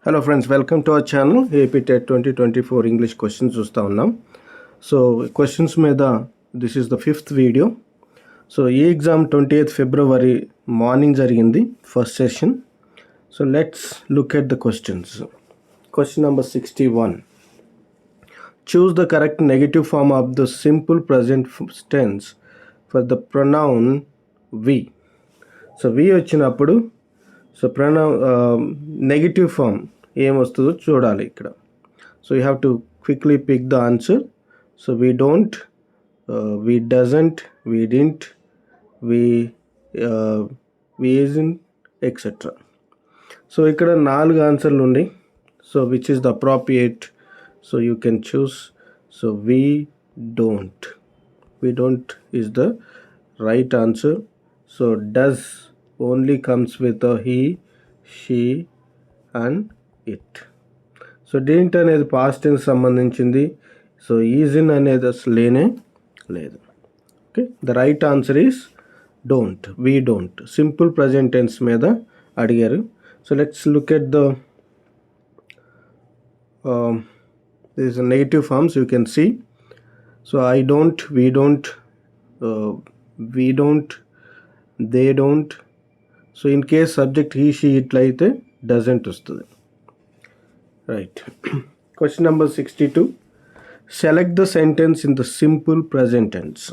Hello friends, welcome to our channel AP TET 2024 English questions చూస్తూ ఉన్నాం. So questions మీద this is the 5th video. So ఈ exam 28th February morning జరిగింది first session. So let's look at the questions. Question number 61. Choose the correct negative form of the simple present tense for the pronoun we. So we వచ్చినప్పుడు so negative form ఏమొస్తుందో చూడాలి ఇక్కడ. So you have to quickly pick the answer. So we don't, we doesn't, we didn't, we isn't etcetera. So ఇక్కడ 4 ఆన్సర్లు ఉన్నాయి. So which is the appropriate? So you can choose. So we don't is the right answer. So does only comes with a he, she and it. So didn't అనేది past tense సంబంధించింది. So is in అనేది అసలు లేనే లేదు. Okay, the right answer is don't. We don't simple present tense మీద అడిగారు. So let's look at the this negative forms you can see. So I don't, we don't, they don't. So in case subject he she ఇట్లా అయితే doesn't వస్తుంది. Right. Question number 62. Select the sentence in the simple present tense.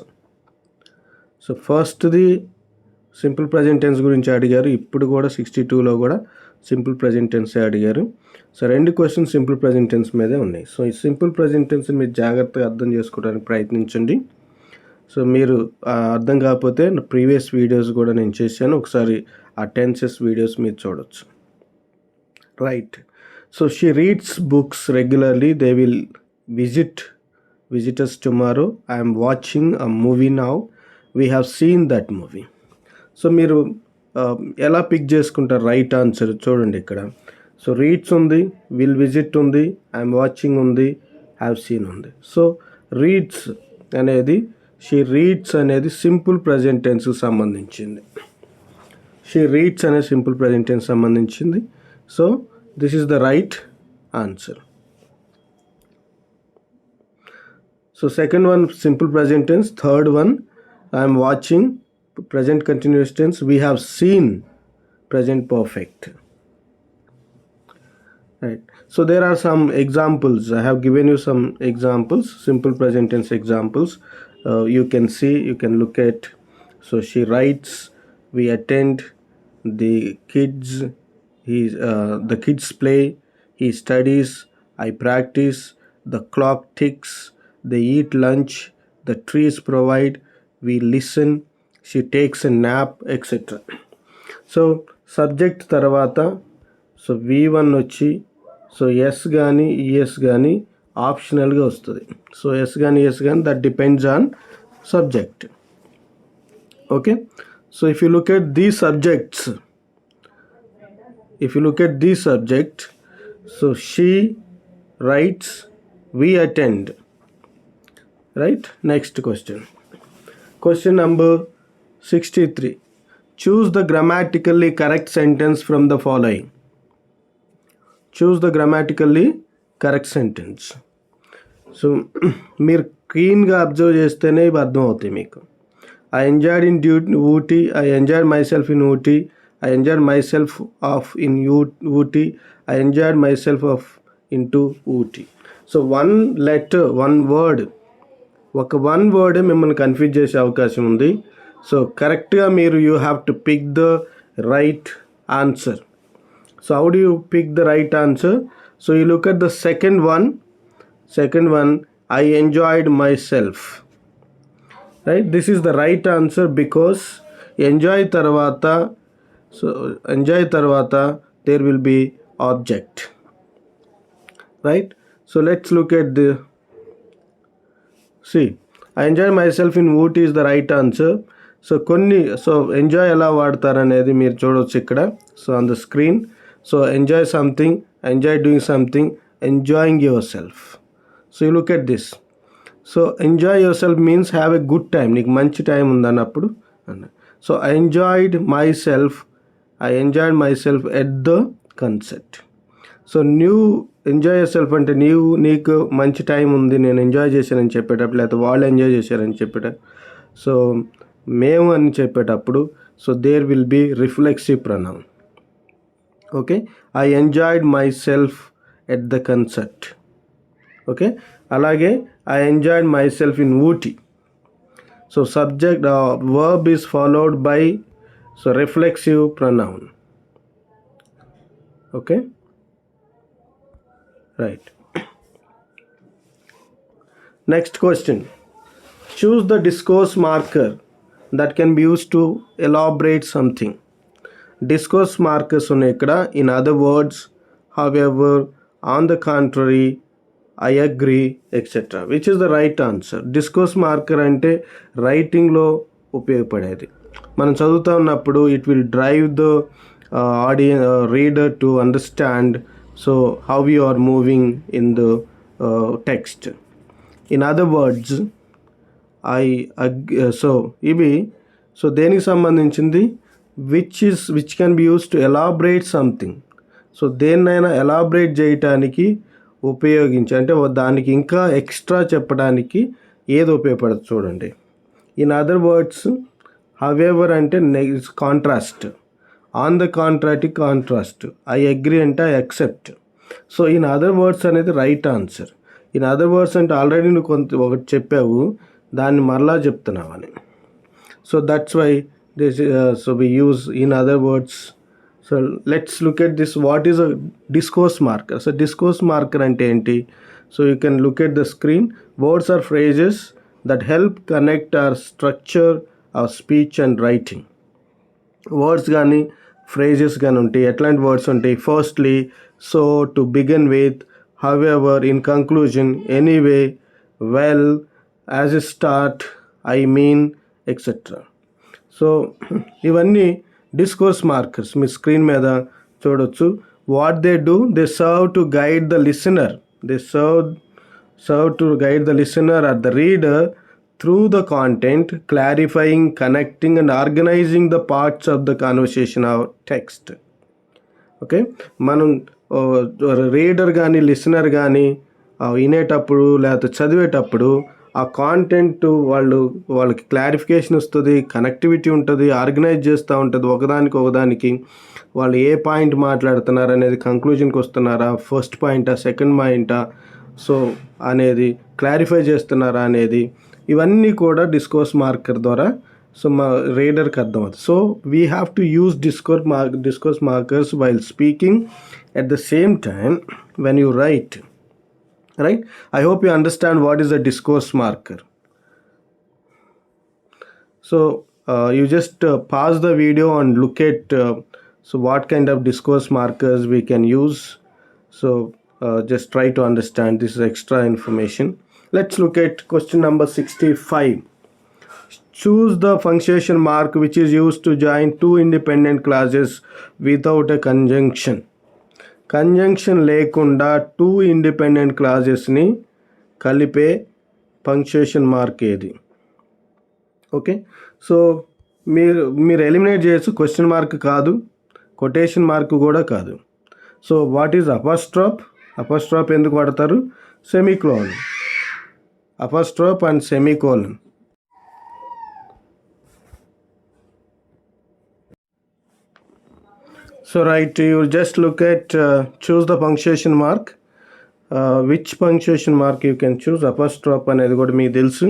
So ఫస్ట్ది simple present tense గురించి అడిగారు. ఇప్పుడు కూడా 62లో కూడా simple present టెన్సే అడిగారు. So 2 questions simple present tense మీదే ఉన్నాయి. సో ఈ సింపుల్ ప్రజెంట్ టెన్స్ మీరు జాగ్రత్తగా అర్థం చేసుకోవడానికి ప్రయత్నించండి. సో మీరు అర్థం కాకపోతే ప్రీవియస్ వీడియోస్ కూడా నేను చేశాను, ఒకసారి ఆ టెన్సెస్ వీడియోస్ మీరు చూడొచ్చు. Right. So she reads books regularly. They will visitors tomorrow. I'm watching a movie now. We have seen that movie. So మీరు ఎలా పిక్ చేసుకుంటారు రైట్ ఆన్సర్? చూడండి ఇక్కడ. సో రీడ్స్ ఉంది, విల్ విజిట్ ఉంది, ఐఎమ్ వాచింగ్ ఉంది, హ్యావ్ సీన్ ఉంది. So reads అనేది, షీ రీడ్స్ అనేది సింపుల్ ప్రజెంట్ టెన్స్కి సంబంధించింది. షీ రీడ్స్ అనేది సింపుల్ ప్రజెంట్ టెన్స్ సంబంధించింది. So this is the right answer. So second one simple present tense. Third one I'm watching present continuous tense. We have seen present perfect. Right. So there are some examples. I have given you some examples, simple present tense examples. You can see, you can look at. So she writes, we attend, the kids play, he studies, I practice, the clock ticks, they eat lunch, the trees provide, we listen, she takes a nap, etc. So subject తర్వాత so V1 వచ్చి so yes కానీ ES కానీ ఆప్షనల్గా వస్తుంది. So yes కానీ yes కానీ that depends on subject. Okay. So if you look at these subject, so she rights, we attend. Right. Next question number 63. Choose the grammatically correct sentence from the following. Choose the grammatically correct sentence. సో మీరు క్లీన్గా observe చేస్తేనే ఇవి అర్థం అవుతాయి మీకు. I enjoyed in Ooty, I enjoyed myself in Ooty, I enjoyed myself of in Ooty, I enjoyed myself of in to Ooty. So one వర్డే మిమ్మల్ని కన్ఫ్యూజ్ చేసే అవకాశం ఉంది. సో కరెక్ట్గా మీరు you have to pick the right answer. So how do you pick the right answer? So you look at the second one, I enjoyed myself. Right. This is the right answer because enjoy తర్వాత there will be object. Right. So let's look at the I enjoyed myself in Ooty is the right answer. So enjoy ఎలా వాడతారనేది మీరు చూడవచ్చు ఇక్కడ. So on the screen. So enjoy something, enjoy doing something, enjoying yourself. So you look at this. So enjoy yourself means have a good time, నీకు మంచి time ఉందన్నప్పుడు అన్న. So I enjoyed myself at the concert. So enjoy your self అంటే నీకు మంచి time ఉంది, నేను enjoy చేశానని చెప్పేటప్పుడు, లేకపోతే వాళ్ళు ఎంజాయ్ చేశారని చెప్పేటప్పుడు, సో మేము అని చెప్పేటప్పుడు, so there will be reflexive pronoun. Okay, I enjoyed myself at the concert. Okay, అలాగే I enjoyed myself in Ooty. So subject verb is followed by so reflexive pronoun. Okay, right. Next question, choose the discourse marker that can be used to elaborate something. Discourse markers ఉన్నాయి ఇక్కడ. In other words, however, on the contrary, I agree, etc. Which is the right answer? Discourse marker అంటే రైటింగ్లో ఉపయోగపడేది. మనం చదువుతూ ఉన్నప్పుడు it will drive the reader to understand so how you are moving in the text. In other words, ఇవి so దేనికి సంబంధించింది, which can be use to elaborate something. So దేన్నైనా elaborate చేయటానికి ఉపయోగించి, అంటే దానికి ఇంకా ఎక్స్ట్రా చెప్పడానికి ఏది ఉపయోగపడుతుంది చూడండి. ఇన్ అదర్ వర్డ్స్, హవెవర్ అంటే contrast, on the contrast, I agree అంటే I accept. So in other words అనేది right answer. In other words అంటే ఆల్రెడీ నువ్వు ఒకటి చెప్పావు, దాన్ని మరలా చెప్తున్నామని. So that's why this so we use in other words. So let's look at this. What is a discourse marker? So discourse marker అంటే ఏంటి? So you can look at the screen. Words are phrases that help connect our structure our speech and writing. Words కానీ phrases కానీ ఉంటాయి. ఎట్లాంటి words ఉంటాయి? Firstly, so, to begin with, however, in conclusion, anyway, well, as a start, I mean, etc. So ఇవన్నీ discourse markers మీ screen మీద చూడొచ్చు. What they do, they serve to guide the listener. They serve to guide the listener or the reader through the content, clarifying, connecting and organizing the parts of the conversation of text. Okay, మనం reader కానీ listener కానీ వినేటప్పుడు లేకపోతే చదివేటప్పుడు ఆ content వాళ్ళకి clarification వస్తుంది, connectivity ఉంటుంది, ఆర్గనైజ్ చేస్తూ ఉంటుంది ఒకదానికి. వాళ్ళు ఏ పాయింట్ మాట్లాడుతున్నారు అనేది, కంక్లూజన్కి వస్తున్నారా, ఫస్ట్ పాయింటా, సెకండ్ పాయింటా, సో అనేది క్లారిఫై చేస్తున్నారా అనేది, ఇవన్నీ కూడా డిస్కోర్స్ మార్కర్ ద్వారా సో మా రీడర్కి అర్థమవుతుంది. So we have to use discourse markers while speaking at the same time when you write, right? I hope you understand what is a discourse marker. So you just pause the video and look at so what kind of discourse markers we can use. So just try to understand. This is extra information. Let's look at question number 65. Choose the punctuation mark which is used to join two independent clauses without a conjunction. Conjunction లేకుండా two independent క్లాజెస్ని కలిపే punctuation mark ఏది? Okay, so మీరు eliminate చేయొచ్చు. Question mark కాదు, quotation mark కూడా కాదు. So what is apostrophe? Apostrophe ఎందుకు వాడతారు? Semicolon, apostrophe and semicolon. So right, you just look at choose the punctuation mark. Which punctuation mark you can choose? Apostrophe అనేది కూడా మీకు తెలుసు.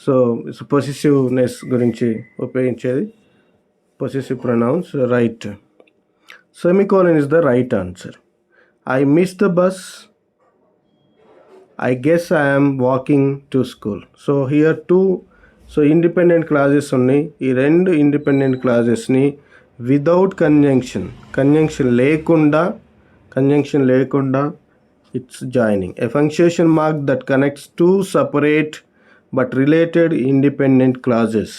సో పొసెసివ్నెస్ గురించి ఉపయోగించేది, possessive pronouns. Right, semicolon is the right answer. I miss the bus, I guess I am walking to school. So here two so independent clauses ఉన్నాయి. ఈ రెండు independent క్లాజెస్ని వితౌట్ కంజంక్షన్ లేకుండా it's joining a punctuation mark that connects two separate but related independent clauses.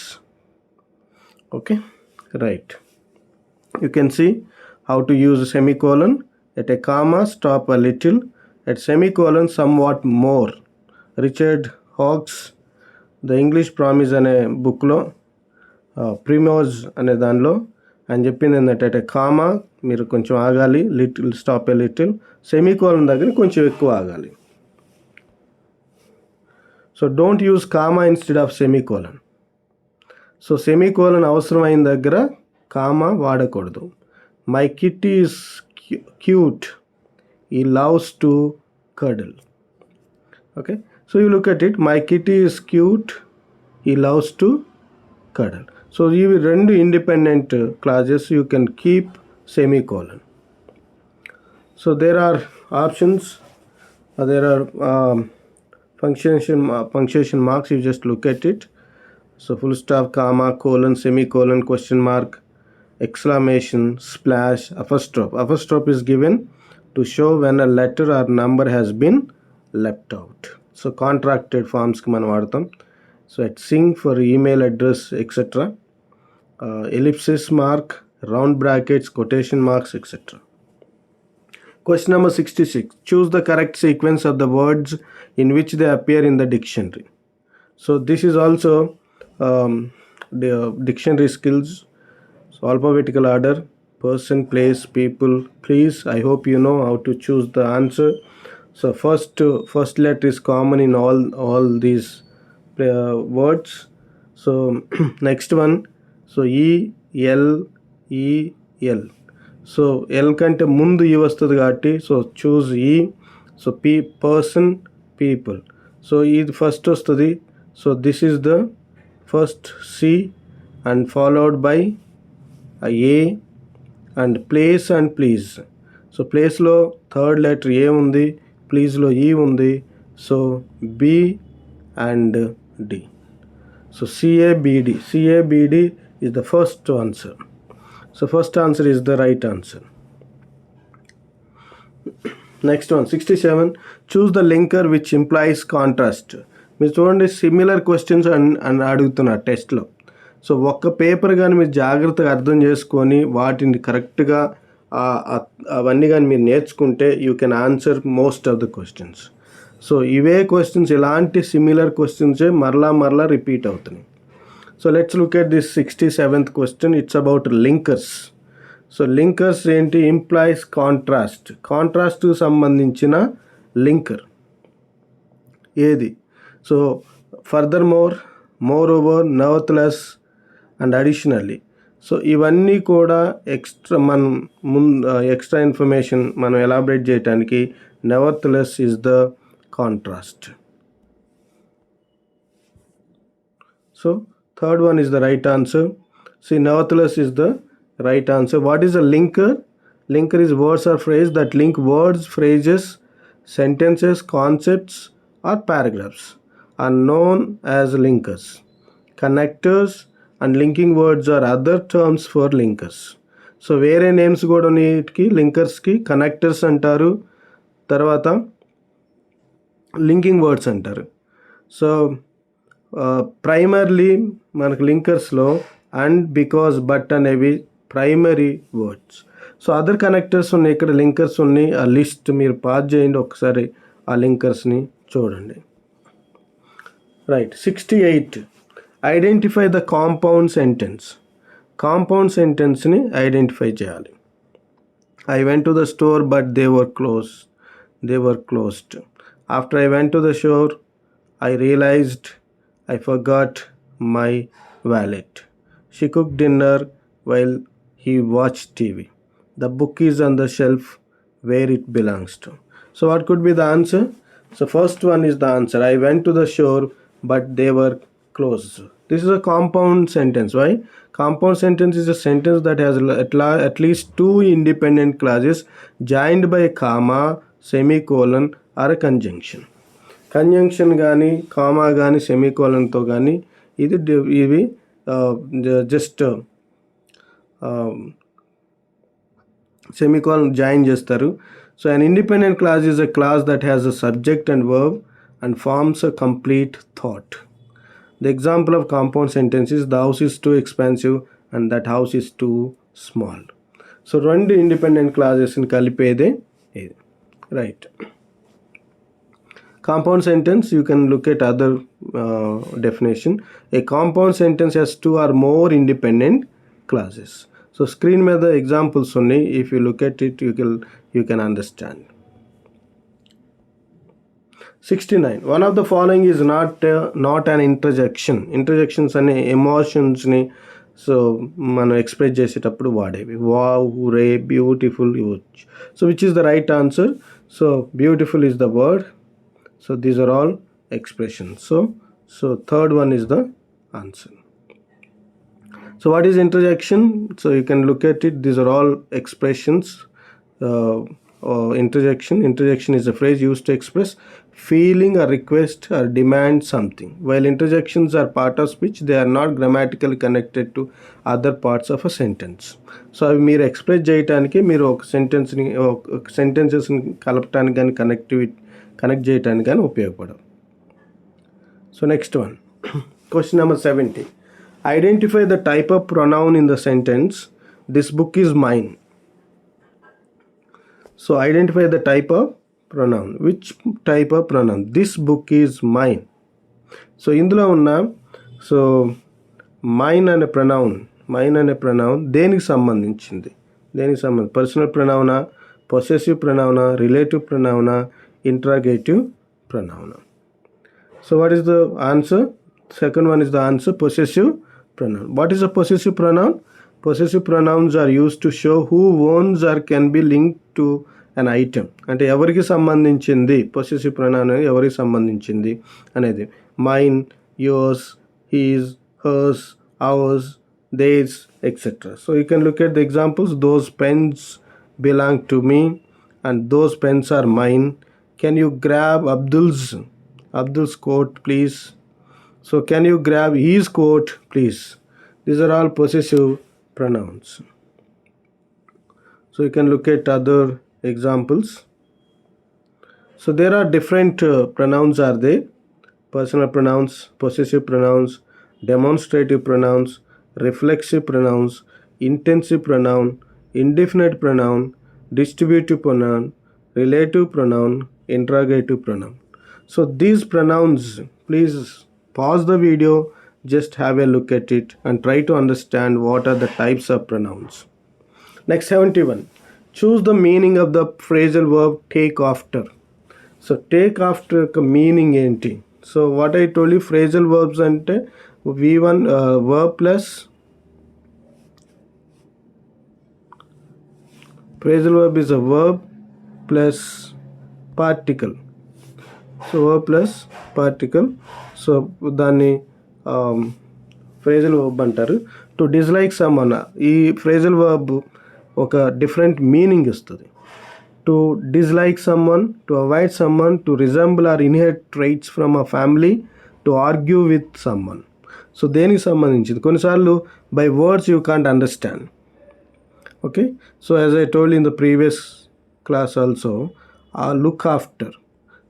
Okay, right. You can see how to use a semicolon. At a comma, stop a little. At semicolon, somewhat more. Richard Hawkes, The English Promise అనే బుక్లో ప్రిమోజ్ అనే దానిలో ఆయన చెప్పింది ఏంటంటే, at a comma మీరు కొంచెం ఆగాలి, little stop a little. Semicolon దగ్గర కొంచెం ఎక్కువ ఆగాలి. So don't use comma instead of semicolon. So semicolon అవసరమైన దగ్గర కామా వాడకూడదు. My kitty is cute, he loves to cuddle. Okay, so you look at it, my kitty is cute, he loves to cuddle. So you rendu independent clauses, you can keep semicolon. So there are options, there are punctuation marks, you just look at it. So full stop, comma, colon, semicolon, question mark, exclamation, splash, apostrophe. Apostrophe is given to show when a letter or number has been left out. So contracted forms ki మనం వాడతాం. So at sing for email address etc. Ellipsis mark, round brackets, quotation marks etc. Question number 66. Choose the correct sequence of the words in which they appear in the dictionary. So this is also the dictionary skills. So alphabetical order, person, place, people. Please, I hope you know how to choose the answer. So first letter is common in all these words. So next one, so E L E L. So L కంటే ముందు E వస్తుంది కాబట్టి so choose E. So person, people. So ఇది first వస్తుంది. So this is the first C and followed by A and place and please. So ప్లేస్లో third letter A ఉంది, ప్లీజ్లో ఈ ఉంది. So B and D. So CABD is the first answer. So first answer is the right answer. Next one, 67. Choose the linker which implies contrast. మీరు చూడండి, similar questions అని అడుగుతున్నారు టెస్ట్లో. So ఒక్క paper కానీ మీరు జాగ్రత్తగా అర్థం చేసుకొని వాటిని కరెక్ట్గా అవన్నీ కానీ మీరు నేర్చుకుంటే you can answer most of the questions. So ఇవే క్వశ్చన్స్, ఇలాంటి సిమిలర్ క్వశ్చన్సే మరలా రిపీట్ అవుతున్నాయి. So let's look at this 67th question. It's about linkers. So linkers ఏంటి? Implies contrast. కాంట్రాస్ట్కి సంబంధించిన లింకర్ ఏది? So furthermore, moreover, nevertheless and additionally. So ఇవన్నీ కూడా ఎక్స్ట్రా ఇన్ఫర్మేషన్ మనం ఎలాబరేట్ చేయడానికి nevertheless is the contrast. So third one is the right answer. See, nevertheless is the right answer. What is a linker? Linker is words or phrase that link words, phrases, sentences, concepts or paragraphs are known as linkers. Connectors and linking words are other terms for linkers. So వేరే names కూడా నీటికి లింకర్స్కి connectors అంటారు, తర్వాత linking words అంటారు. So primarily మనకు లింకర్స్లో and, because, but అనేవి primary words. So other connectors ఉన్నాయి, ఇక్కడ లింకర్స్ ఉన్నాయి. ఆ లిస్ట్ మీరు పాస్ చేయండి ఒకసారి, ఆ లింకర్స్ని చూడండి. Right. 68. Identify the compound sentence. Compound సెంటెన్స్ని ఐడెంటిఫై చేయాలి. I went to the store but they were closed. After I went to the shore I realised I forgot my wallet. She cooked dinner while he watched TV. The book is on the shelf where it belongs to. So what could be the answer? So first one is the answer. I went to the shore but they were closed. This is a compound sentence. Why? Compound sentence is a sentence that has at least two independent clauses joined by a comma, semicolon or a conjunction. Conjunction కానీ comma కానీ సెమీకోలన్తో కానీ ఇవి just semicolon join చేస్తారు. So an independent clause is a clause that has a subject and verb and forms a complete thought. The example of compound sentence is the house is too expensive and that house is too small. So రెండు independent క్లాజెస్ని కలిపేదే ఇది. Right. Compound sentence, you can look at other definition. A compound sentence has two or more independent clauses. So screen మీద examples ఉన్నాయి. If you look at it you can understand. 69. One of the following is not an interjection. Interjections అనే ఎమోషన్స్ని so మనం express చేసేటప్పుడు వాడేవి. Wow, ray, beautiful, yuck. So which is the right answer? So beautiful is the word. So these are all expressions. So third one is the answer. So what is interjection? So you can look at it. These are all expressions. Interjection is a phrase used to express feeling or request or demand something. While interjections are part of speech, they are not grammatically connected to other parts of a sentence. So అవి మీరు express చేయడానికి, మీరు ఒక సెంటెన్సెస్ని కలపటానికి కానీ connect చేయడానికి కానీ ఉపయోగపడవు. So next one, question number 70. Identify the type of pronoun in the sentence, this book is mine. So identify the type of pronoun. Which type of pronoun? This book is mine. So ఇందులో ఉన్న so mine అనే pronoun దేనికి సంబంధించింది? Personal ప్రొనౌనా, possessive ప్రొనౌనా, relative ప్రొనౌనా, interrogative ప్రొనౌనా? So what is the answer? Second one is the answer, possessive pronoun. What is a possessive pronoun? Possessive pronouns are used to show who owns or can be linked to an item. అంటే ఎవరికి సంబంధించింది, possessive pronoun ఎవరికి సంబంధించింది అనేది. Mine, yours, his, hers, ours, theirs, etc. So you can look at the examples. Those pens belong to me and those pens are mine. Can you grab Abdul's coat please? So can you grab his coat please? These are all possessive pronouns. So you can look at other examples. So there are different pronouns are there. Personal pronouns, possessive pronouns, demonstrative pronouns, reflexive pronouns, intensive pronoun, indefinite pronoun, distributive pronoun, relative pronoun, interrogative pronoun. So these pronouns, please pause the video, just have a look at it and try to understand what are the types of pronouns. Next, 71. Choose the meaning of the phrasal verb take after. So take after meaning enti. So what I told you, phrasal verbs ante V1 verb plus phrasal verb is a verb plus particle. So verb plus particle. So దాన్ని phrasal verb అంటారు. To dislike someone, ఈ phrasal verb ఒక different meaning ఇస్తుంది. To dislike someone, to avoid someone, to resemble or inherit traits from a family, to argue with someone. So దేనికి సంబంధించింది? కొన్నిసార్లు by words you can't understand. Okay, so as I told in the previous class also, look after.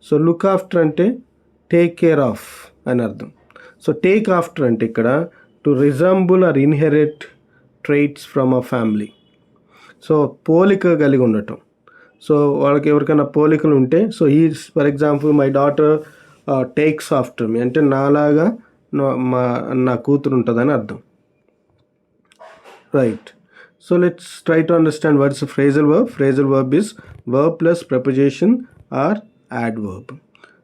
So look after అంటే take care of అని అర్థం. So take after అంటే ఇక్కడ to resemble or inherit traits from a family. So పోలిక కలిగి ఉండటం. So వాళ్ళకి ఎవరికైనా పోలికలు ఉంటే, సో ఈ for example my daughter takes after me అంటే నాలాగా నా కూతురు ఉంటుందని అర్థం. Right. So let's try to understand what is phrasal verb. Phrasal verb is verb plus preposition or adverb.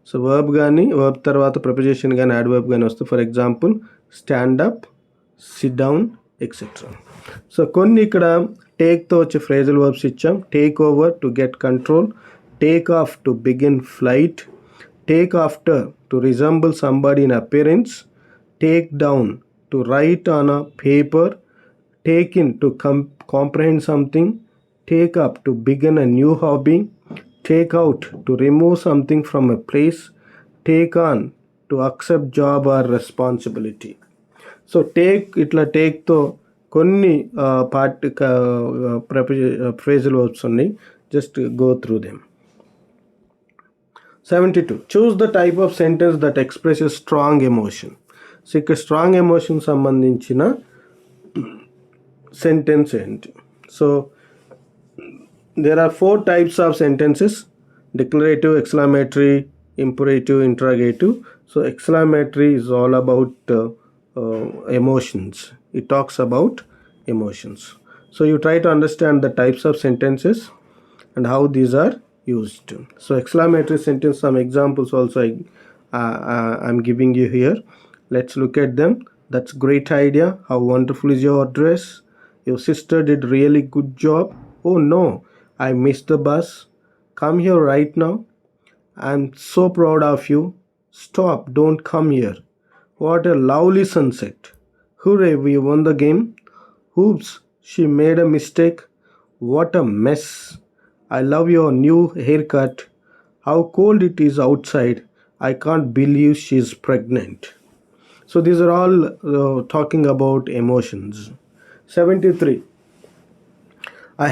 So verb కానీ వర్బ్ తర్వాత ప్రపోజిషన్ కానీ యాడ్వర్బ్ కానీ వస్తే, for example stand up, sit down, etcetera. So కొన్ని ఇక్కడ టేక్తో వచ్చే phrasal verbs ఇచ్చాం. Take over to get control, take off to begin flight, take after to resemble somebody in appearance, take down to right on a paper, take in to comprehend something, take up to begin a new hobby, take out to remove something from a place, take on to accept job or responsibility. So take ఇట్లా టేక్తో కొన్ని phrasal verbs ఉన్నాయి. Just go through them. 72. Choose the type of sentence that expresses strong emotion. So ఇక్కడ strong emotion సంబంధించిన sentence ఏంటి? So there are 4 types of sentences: declarative, exclamatory, imperative, interrogative. So exclamatory is all about emotions. It talks about emotions. So you try to understand the types of sentences and how these are used. So exclamatory sentence, some examples also I'm giving you here. Let's look at them. That's great idea. How wonderful is your dress? Your sister did really good job. Oh no, I missed the bus. Come here right now. I'm so proud of you. Stop, don't come here. What a lovely sunset. Hooray, we won the game. Oops, she made a mistake. What a mess. I love your new haircut. How cold it is outside. I can't believe she's pregnant. So these are all talking about emotions. 73. I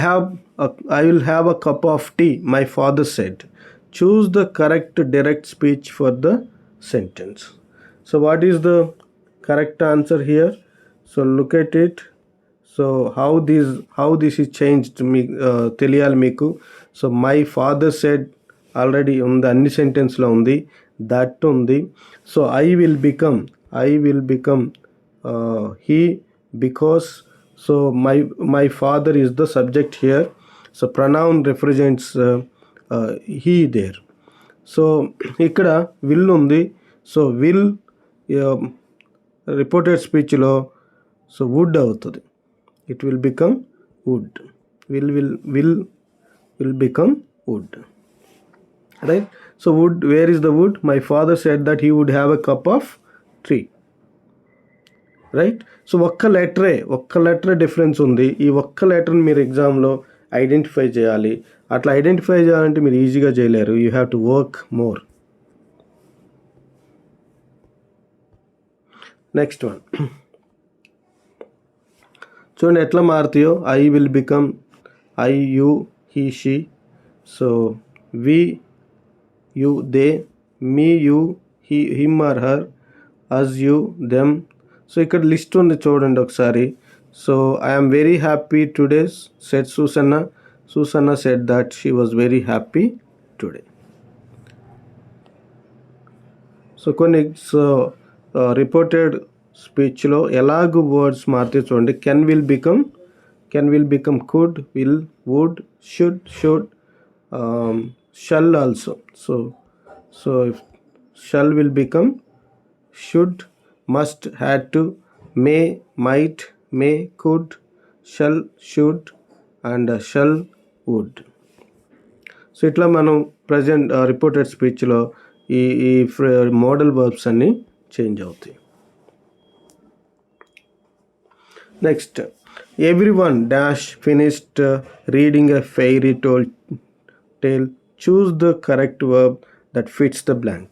will have a cup of tea, my father said. Choose the correct direct speech for the sentence. So what is the correct answer here? So look at it. So how this is changed మీ తెలియాలి మీకు. So my father said already ఉంది, అన్ని సెంటెన్స్లో ఉంది. That ఉంది. So I will become he, because so my father is the subject here. So pronoun represents he there. So ఇక్కడ will ఉంది. So will reported స్పీచ్లో so would అవుతుంది. It will become wood. Will become wood, right? So wood, where is the wood? My father said that he would have a cup of tea, right? So ఒక్క లెటరే difference ఉంది. ఈ ఒక్క లెటర్ని మీరు ఎగ్జామ్లో identify చేయాలి. అట్లా ఐడెంటిఫై చేయాలంటే మీరు ఈజీగా చేయలేరు. You have to work more. Next one చూడండి ఎట్లా మారుతాయో. I will become I, you, he, she. So we, you, they, me, you, him or her, us, you, them. So ఇక్కడ లిస్ట్ ఉంది చూడండి ఒకసారి. So I'm very happy today said Susanna. Susanna said that she was very happy today. So కొన్ని reported స్పీచ్లో ఎలాగూ words మారితే చూడండి. Can will become could, will, would, should, shall also. So shall will become should, must, had to, may, might, may, could, shall, should and shall, would. So ఇట్లా మనం present reported స్పీచ్లో ఈ modal verbs అన్నీ change అవుతాయి. Next, everyone dash finished reading a fairy tale. Choose the correct verb that fits the blank.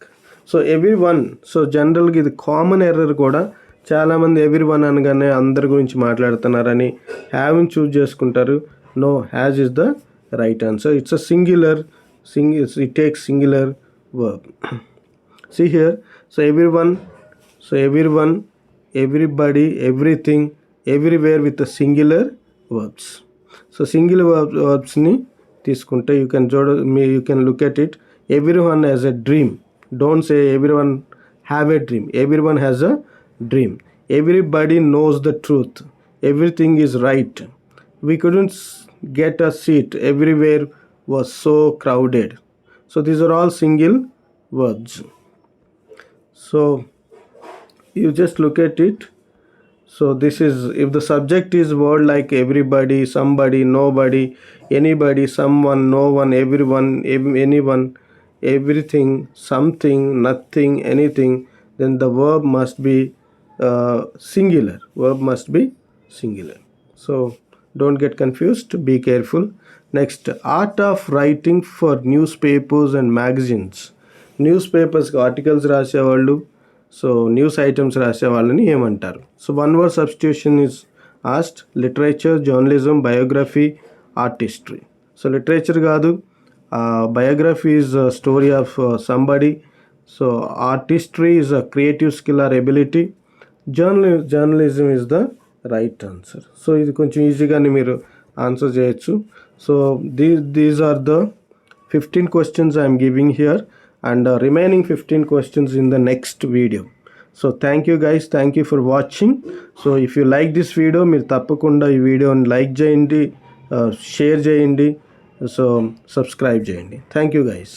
So everyone, so జనరల్గా ఇది common error కూడా. చాలామంది everyone అనగానే అందరి గురించి మాట్లాడుతున్నారని హ్యావ్ని చూజ్ చేసుకుంటారు. No, has is the right answer. It's a it takes singular verb. See here, so everyone, everybody, everything, everywhere with the singular verbs. So singular verbs ni తీసుకుంటే you can look at it. Everyone has a dream. Don't say everyone have a dream. Everyone has a dream. Everybody knows the truth. Everything is right. We couldn't get a seat. Everywhere was so crowded. So these are all single verbs. So you just look at it. So this is, if the subject is word like everybody, somebody, nobody, anybody, someone, no one, everyone, anyone, everything, something, nothing, anything, then the verb must be singular. So don't get confused, be careful. Next, art of writing for newspapers and magazines. Newspapers articles రాసేవాళ్ళు, so news items రాసే వాళ్ళని ఏమంటారు? So one word substitution is asked. Literature, journalism, biography, art history. So literature కాదు, biography is story of somebody. So art history is a creative skill or ability. Journalism is the right answer. So ఇది కొంచెం ఈజీగానే మీరు answer చేయొచ్చు. So these are the 15 questions I am giving here, and remaining 15 questions in the next video. So thank you guys, thank you for watching. So if you like this video, మీరు తప్పకుండా ఈ వీడియోని like చేయండి, share చేయండి, so subscribe చేయండి. Thank you guys.